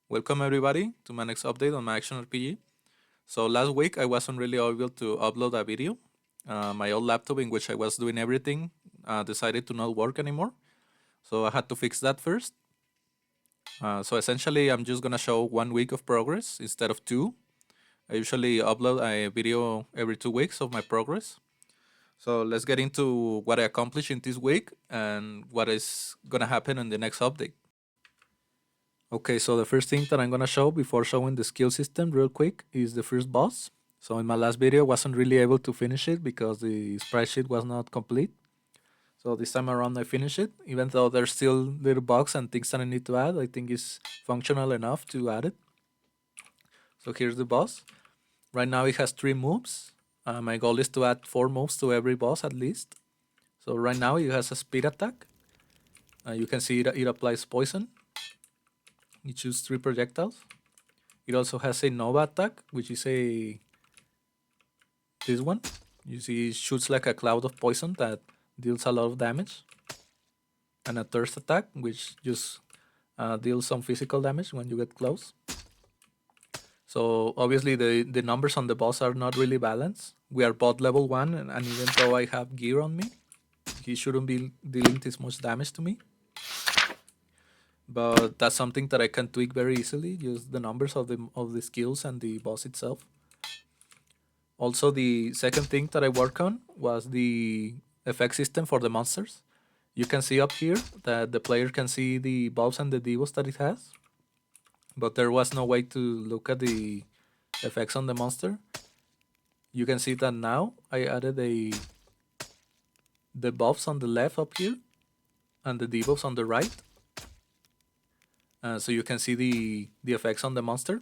Welcome everybody to my next update on my action RPG. So last week I wasn't really able to upload a video. My old laptop in which I was doing everything decided to not work anymore. So I had to fix that first. So essentially I'm just gonna show 1 week of progress instead of two. I usually upload a video every 2 weeks of my progress. So let's get into what I accomplished in this week and what is gonna happen in the next update. Okay, so the first thing that I'm gonna show before showing the skill system real quick is the first boss. So in my last video, I wasn't really able to finish it because the sprite sheet was not complete. So this time around, I finished it, even though there's still little bugs and things that I need to add. I think it's functional enough to add it. So here's the boss. Right now, it has 3 moves. My goal is to add 4 moves to every boss at least. So right now, it has a speed attack. You can see it applies poison. You choose 3 projectiles. It also has a Nova attack, which is this one. You see, it shoots like a cloud of poison that deals a lot of damage, and a thirst attack, which just deals some physical damage when you get close. So obviously, the numbers on the boss are not really balanced. We are both level 1, and even though I have gear on me, he shouldn't be dealing this much damage to me. But that's something that I can tweak very easily. Just the numbers of the skills and the boss itself. Also, the second thing that I work on was the effect system for the monsters. You can see up here that the player can see the buffs and the debuffs that it has, but there was no way to look at the effects on the monster. You can see that now I added the buffs on the left up here and the debuffs on the right, so you can see the effects on the monster.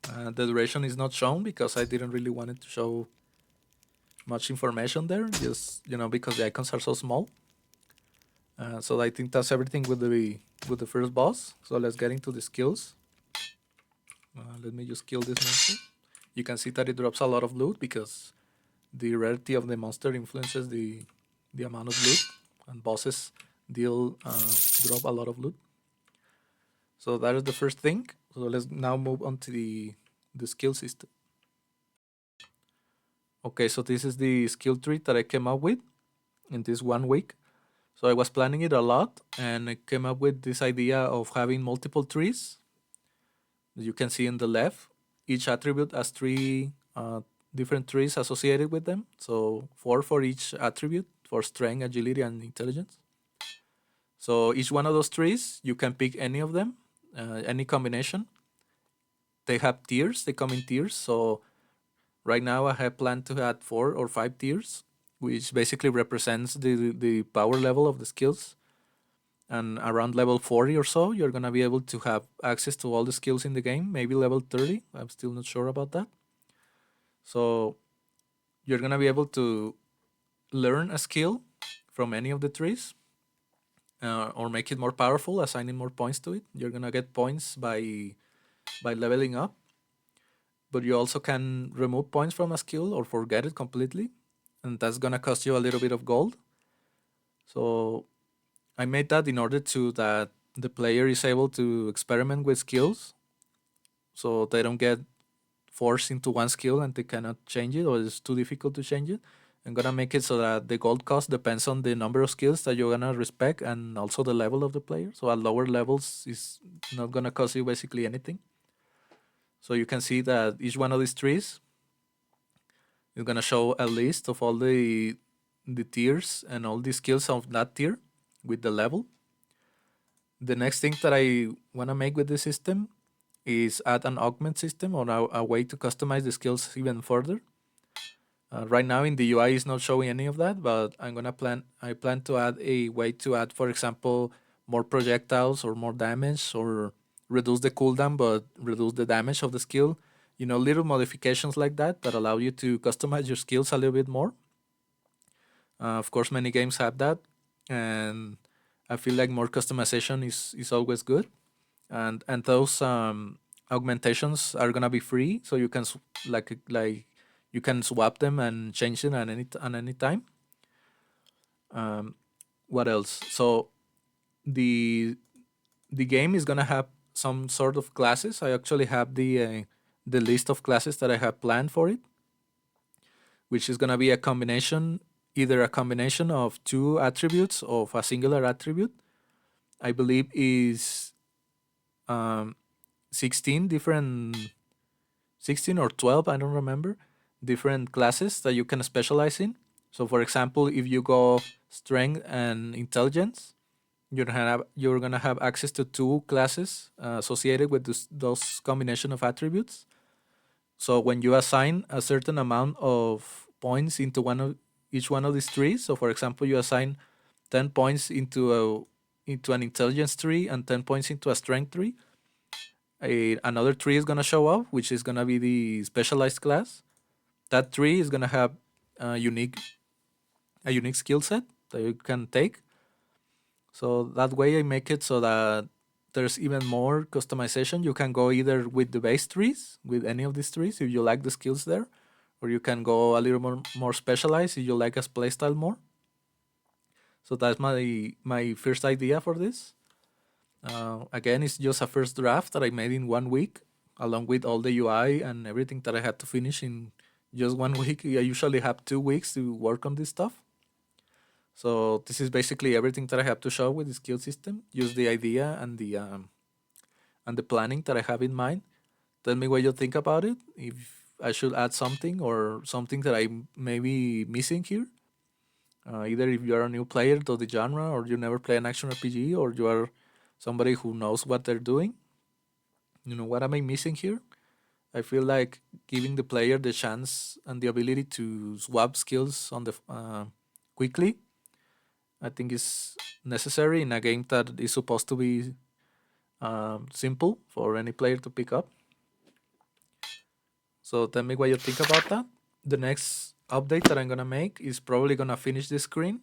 The duration is not shown because I didn't really want it to show much information there, just because the icons are so small. So I think that's everything with the first boss. So let's get into the skills. Let me just kill this monster. You can see that it drops a lot of loot because the rarity of the monster influences the amount of loot, and bosses drop a lot of loot. So that is the first thing. So let's now move on to the skill system. Okay, so this is the skill tree that I came up with in this 1 week. So I was planning it a lot, and I came up with this idea of having multiple trees. As you can see in the left, each attribute has 3 different trees associated with them. So 4 for each attribute for strength, agility, and intelligence. So each one of those trees, you can pick any of them, any combination. They have tiers, they come in tiers. So right now I have planned to add 4 or 5 tiers, which basically represents the power level of the skills. And around level 40 or so, you're going to be able to have access to all the skills in the game, maybe level 30. I'm still not sure about that. So you're going to be able to learn a skill from any of the trees, or make it more powerful, assigning more points to it. You're going to get points by leveling up, but you also can remove points from a skill or forget it completely, and that's going to cost you a little bit of gold. So I made that in order to that the player is able to experiment with skills, so they don't get forced into one skill and they cannot change it, or it's too difficult to change it. I'm gonna make it so that the gold cost depends on the number of skills that you're gonna respect and also the level of the player. So at lower levels is not gonna cost you basically anything. So you can see that each one of these trees is gonna show a list of all the tiers and all the skills of that tier with the level. The next thing that I wanna make with this system is add an augment system, or a way to customize the skills even further. Right now in the UI is not showing any of that, but I plan to add a way to add, for example, more projectiles or more damage, or reduce the cooldown but reduce the damage of the skill. Little modifications like that allow you to customize your skills a little bit more. Of course, many games have that, and I feel like more customization is always good. And those augmentations are gonna be free, so you can like you can swap them and change it at any time. What else? So the the game is gonna have some sort of classes. I actually have the list of classes that I have planned for it, which is gonna be a combination, either a combination of two attributes of a singular attribute. I believe is um, 16 different, 16 or 12, I don't remember, different classes that you can specialize in. So for example, if you go strength and intelligence, you're gonna have access to two classes associated with those combination of attributes. So when you assign a certain amount of points into one of each one of these trees, so for example, you assign 10 points into an intelligence tree and 10 points into a strength tree, another tree is gonna show up, which is gonna be the specialized class. That tree is gonna have a unique skill set that you can take. So that way I make it so that there's even more customization. You can go either with the base trees, with any of these trees if you like the skills there, or you can go a little more specialized if you like a playstyle more. So that's my first idea for this. Again, it's just a first draft that I made in 1 week, along with all the UI and everything that I had to finish in just 1 week. I usually have 2 weeks to work on this stuff. So this is basically everything that I have to show with the skill system. Use the idea and the planning that I have in mind. Tell me what you think about it. If I should add something or something that I may be missing here. Either if you're a new player to the genre, or you never play an action RPG, or you are somebody who knows what they're doing. What am I missing here? I feel like giving the player the chance and the ability to swap skills on the quickly, I think is necessary in a game that is supposed to be simple for any player to pick up. So tell me what you think about that. The next update that I'm gonna make is probably gonna finish the screen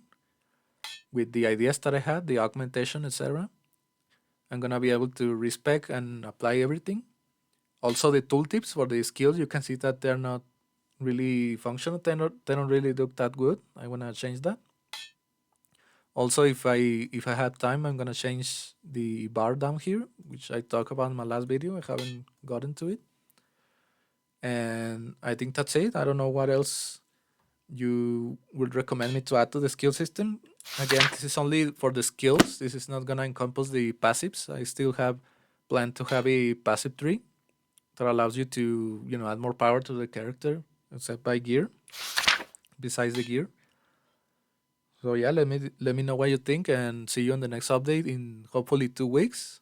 with the ideas that I had, the augmentation, etc. I'm gonna be able to respec and apply everything. Also, the tooltips for the skills, you can see that they're not really functional. They don't really look that good. I wanna change that. Also, if I had time, I'm gonna change the bar down here, which I talked about in my last video. I haven't gotten to it, and I think that's it. I don't know what else you would recommend me to add to the skill system. Again, this is only for the skills. This is not gonna encompass the passives. I still have planned to have a passive tree that allows you to add more power to the character, except by gear, besides the gear. So yeah, let me know what you think, and see you on the next update in hopefully 2 weeks.